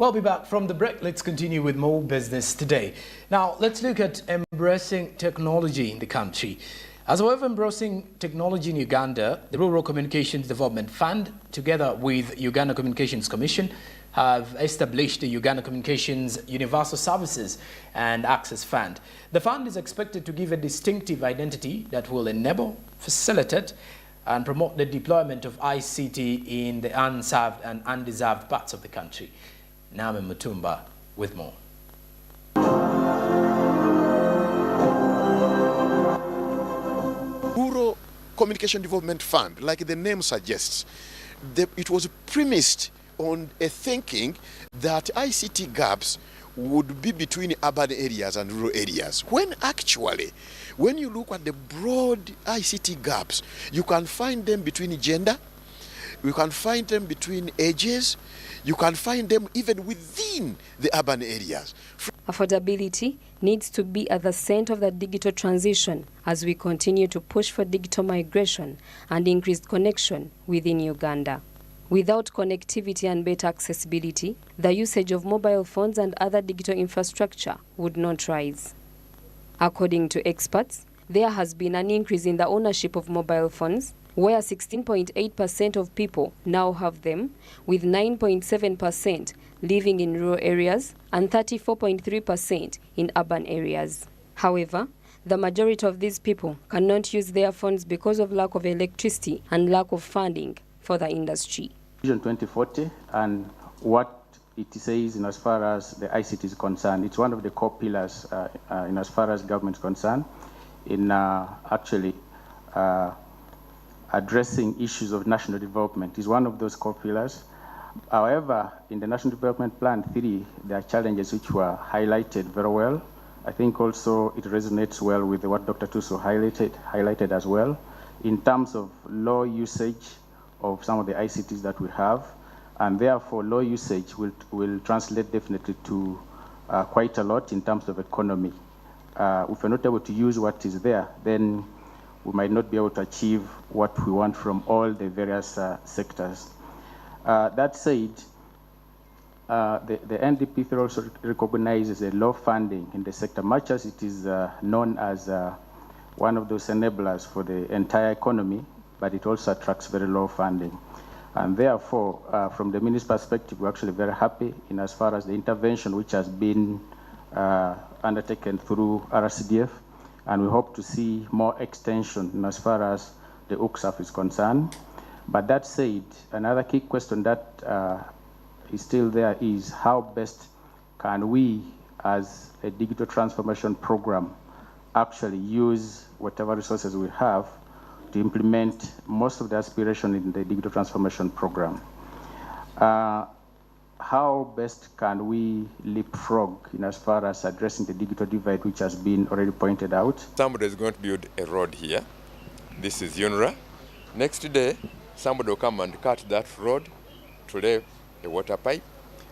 We'll be back from the break. Let's continue with more business today. Now, let's look at embracing technology in the country. As we're embracing technology in Uganda, the Rural Communications Development Fund, together with Uganda Communications Commission, have established the Uganda Communications Universal Services and Access Fund. The fund is expected to give a distinctive identity that will enable, facilitate, and promote the deployment of ICT in the unserved and undeserved parts of the country. Name Mutumba with more. Rural Communication Development Fund, like the name suggests, it was premised on a thinking that ICT gaps would be between urban areas and rural areas, when actually, when you look at the broad ICT gaps, you can find them between gender, you can find them between ages, you can find them even within the urban areas. Affordability needs to be at the center of the digital transition as we continue to push for digital migration and increased connection within Uganda. Without connectivity and better accessibility, the usage of mobile phones and other digital infrastructure would not rise. According to experts, there has been an increase in the ownership of mobile phones, where 16.8% of people now have them, with 9.7% living in rural areas and 34.3% in urban areas. However, the majority of these people cannot use their phones because of lack of electricity and lack of funding for the industry. Vision 2040 and what it says in as far as the ICT is concerned, it's one of the core pillars in as far as government is concerned in actually addressing issues of national development. Is one of those core pillars. However, in the National Development Plan 3, there are challenges which were highlighted very well. I think also it resonates well with what Dr. Tuso highlighted as well, in terms of low usage of some of the ICTs that we have, and therefore low usage will translate definitely to quite a lot in terms of economy. If we're not able to use what is there, then we might not be able to achieve what we want from all the various sectors. That said, the NDP also recognizes a low funding in the sector, much as it is known as one of those enablers for the entire economy, but it also attracts very low funding. And therefore, from the minister's perspective, we're actually very happy in as far as the intervention which has been undertaken through RCDF, and we hope to see more extension in as far as the UCSAF is concerned. But that said, another key question that is still there is how best can we, as a digital transformation program, actually use whatever resources we have to implement most of the aspiration in the digital transformation program. How best can we leapfrog in as far as addressing the digital divide, which has been already pointed out? Somebody is going to build a road here. This is UNRA. Next day, somebody will come and cut that road to lay a water pipe.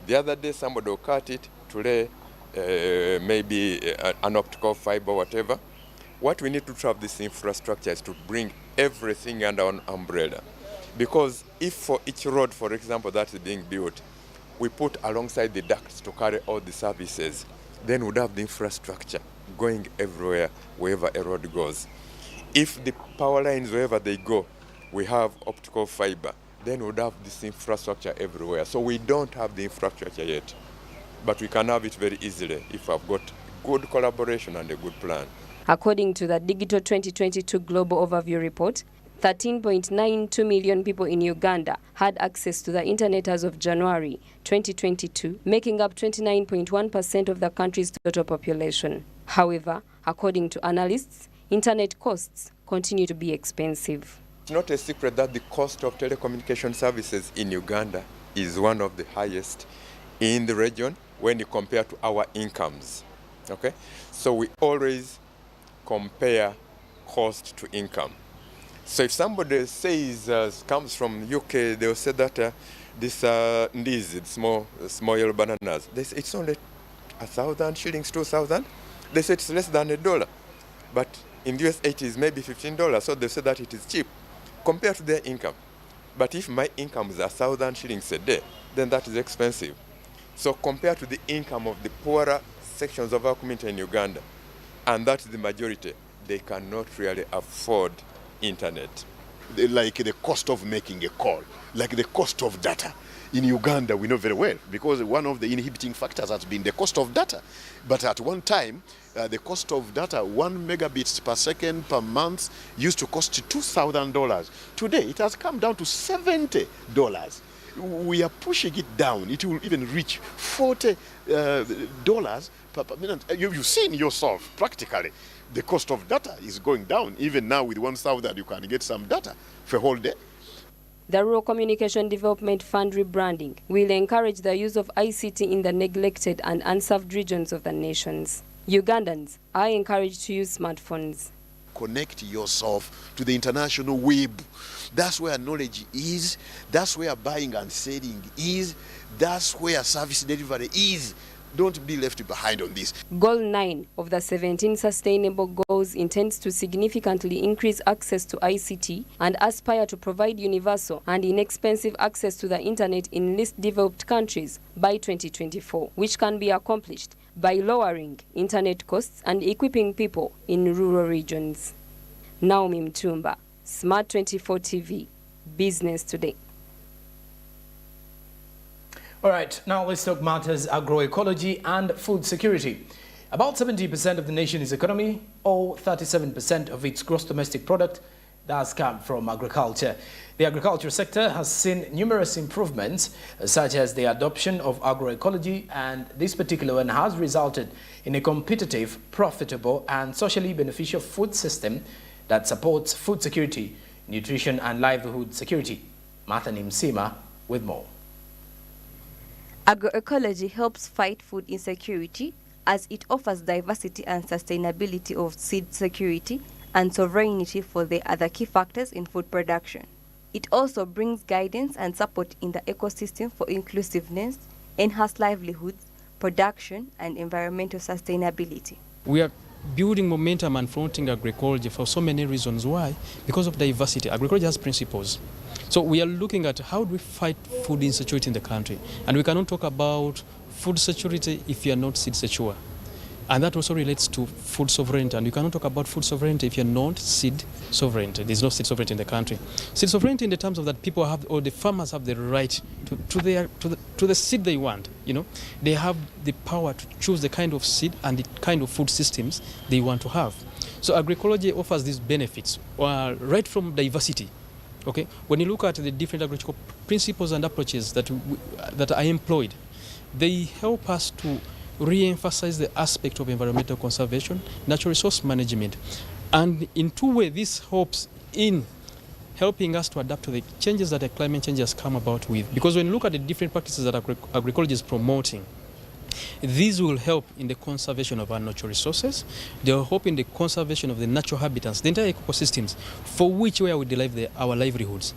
The other day, somebody will cut it to lay maybe an optical fiber, whatever. What we need to have this infrastructure is to bring everything under one umbrella. Because if for each road, for example, that is being built, we put alongside the ducts to carry all the services, then we'd have the infrastructure going everywhere, wherever a road goes. If the power lines, wherever they go, we have optical fiber, then we'd have this infrastructure everywhere. So we don't have the infrastructure yet, but we can have it very easily if we've got good collaboration and a good plan. According to the Digital 2022 Global Overview Report, 13.92 million people in Uganda had access to the internet as of January 2022, making up 29.1% of the country's total population. However, according to analysts, internet costs continue to be expensive. It's not a secret that the cost of telecommunication services in Uganda is one of the highest in the region when you compare to our incomes. Okay? So we always compare cost to income. So if somebody says, comes from UK, they'll say that this ndizi, small yellow bananas, they say it's only 1,000 shillings, 2,000. They say it's less than $1. But in the US, it is maybe $15, so they say that it is cheap compared to their income. But if my income is 1,000 shillings a day, then that is expensive. So compared to the income of the poorer sections of our community in Uganda, and that's the majority, they cannot really afford internet. Like the cost of making a call, like the cost of data. In Uganda, we know very well, because one of the inhibiting factors has been the cost of data. But at one time, the cost of data, 1 megabits per second per month, used to cost $2,000. Today, it has come down to $70. We are pushing it down. It will even reach $40 per minute. You've seen yourself, practically. The cost of data is going down. Even now, with 1,000, you can get some data for a whole day. The Rural Communication Development Fund rebranding will encourage the use of ICT in the neglected and unserved regions of the nations. Ugandans are encouraged to use smartphones. Connect yourself to the international web. That's where knowledge is. That's where buying and selling is. That's where service delivery is. Don't be left behind on this. Goal 9 of the 17 Sustainable Goals intends to significantly increase access to ICT and aspire to provide universal and inexpensive access to the internet in least developed countries by 2024, which can be accomplished by lowering internet costs and equipping people in rural regions. Naomi Mtumba, Smart 24 TV, Business Today. All right, now let's talk matters agroecology and food security. About 70% of the nation's economy, or 37% of its gross domestic product, does come from agriculture. The agriculture sector has seen numerous improvements, such as the adoption of agroecology, and this particular one has resulted in a competitive, profitable, and socially beneficial food system that supports food security, nutrition, and livelihood security. Martha Nimsima with more. Agroecology helps fight food insecurity as it offers diversity and sustainability of seed security and sovereignty for the other key factors in food production. It also brings guidance and support in the ecosystem for inclusiveness, enhanced livelihoods, production, and environmental sustainability. We are building momentum and fronting agroecology for so many reasons. Why? Because of diversity. Agroecology has principles. So we are looking at how do we fight food insecurity in the country. And we cannot talk about food security if you are not seed secure. And that also relates to food sovereignty. And you cannot talk about food sovereignty if you're not seed sovereignty. There's no seed sovereignty in the country. Seed sovereignty in the terms of that people have, or the farmers have the right to the seed they want. You know, they have the power to choose the kind of seed and the kind of food systems they want to have. So agroecology offers these benefits right from diversity. Okay, when you look at the different agricultural principles and approaches that are employed, they help us to re-emphasize the aspect of environmental conservation, natural resource management. And in two ways, this helps in helping us to adapt to the changes that the climate change has come about with. Because when you look at the different practices that agroecology is promoting, these will help in the conservation of our natural resources. They will help in the conservation of the natural habitats, the entire ecosystems, for which we derive our livelihoods.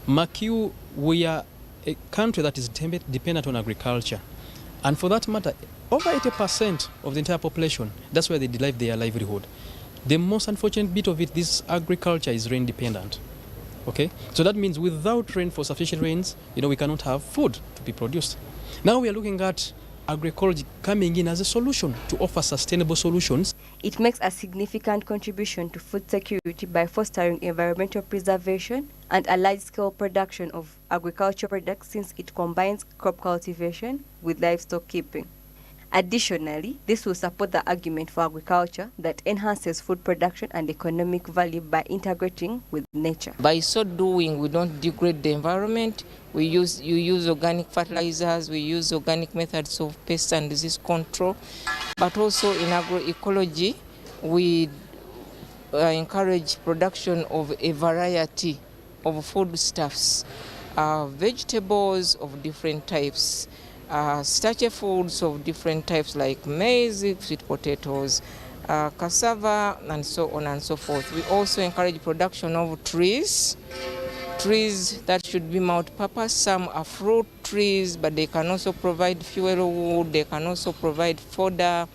Makiu, we are a country that is dependent on agriculture. And for that matter, over 80% of the entire population, that's where they derive their livelihood. The most unfortunate bit of it, this agriculture is rain dependent. Okay? So that means without rain, for sufficient rains, we cannot have food to be produced. Now we are looking at agroecology coming in as a solution to offer sustainable solutions. It makes a significant contribution to food security by fostering environmental preservation and a large-scale production of agricultural products, since it combines crop cultivation with livestock keeping. Additionally, this will support the argument for agriculture that enhances food production and economic value by integrating with nature. By so doing, we don't degrade the environment. You use organic fertilizers, we use organic methods of pest and disease control. But also in agroecology, we encourage production of a variety of foodstuffs, vegetables of different types, starchy foods of different types like maize, sweet potatoes, cassava, and so on and so forth. We also encourage production of trees that should be multi-purpose. Some are fruit trees, but they can also provide fuel wood, they can also provide fodder,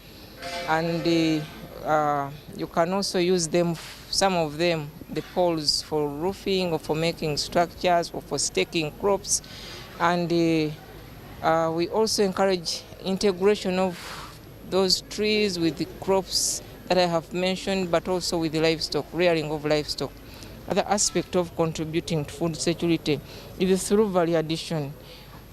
and you can also use them, some of them, the poles, for roofing or for making structures or for staking crops. And We also encourage integration of those trees with the crops that I have mentioned, but also with the livestock, rearing of livestock. Other aspect of contributing to food security is through value addition.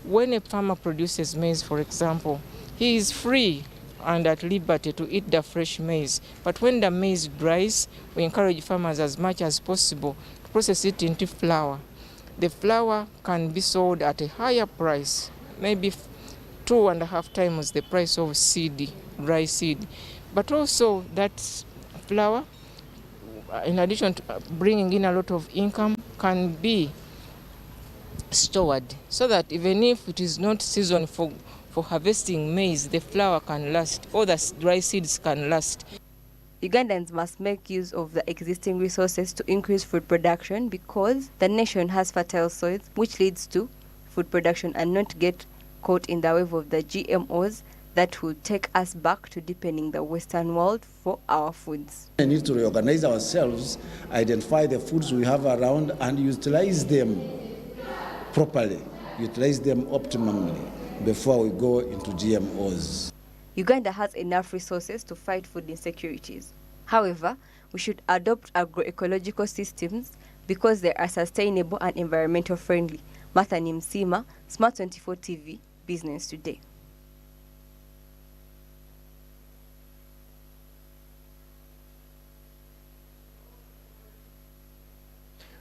When a farmer produces maize, for example, he is free and at liberty to eat the fresh maize. But when the maize dries, we encourage farmers as much as possible to process it into flour. The flour can be sold at a higher price, maybe 2.5 times the price of seed, dry seed. But also that flour, in addition to bringing in a lot of income, can be stored so that even if it is not season for harvesting maize, the flour can last, or the dry seeds can last. Ugandans must make use of the existing resources to increase food production because the nation has fertile soils, which leads to food production, and not get caught in the wave of the GMOs that will take us back to depending the Western world for our foods. We need to reorganize ourselves, identify the foods we have around and utilize them properly, utilize them optimally before we go into GMOs. Uganda has enough resources to fight food insecurities. However, we should adopt agroecological systems because they are sustainable and environmental friendly. Martha Nimsima, Smart 24 TV, Business Today.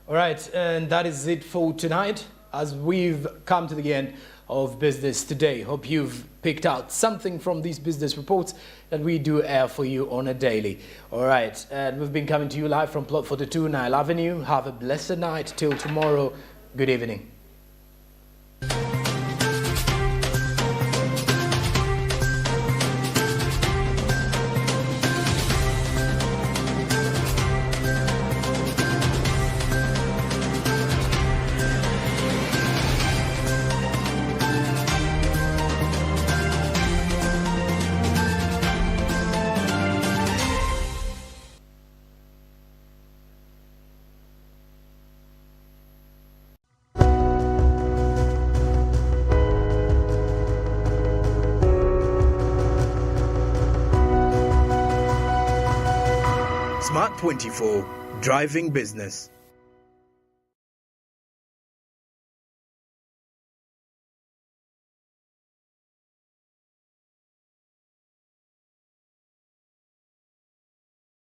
All right, and that is it for tonight as we've come to the end of Business Today. Hope you've picked out something from these business reports that we do air for you on a daily. All right, and we've been coming to you live from Plot 42, Nile Avenue. Have a blessed night till tomorrow. Good evening. Smart 24, driving business.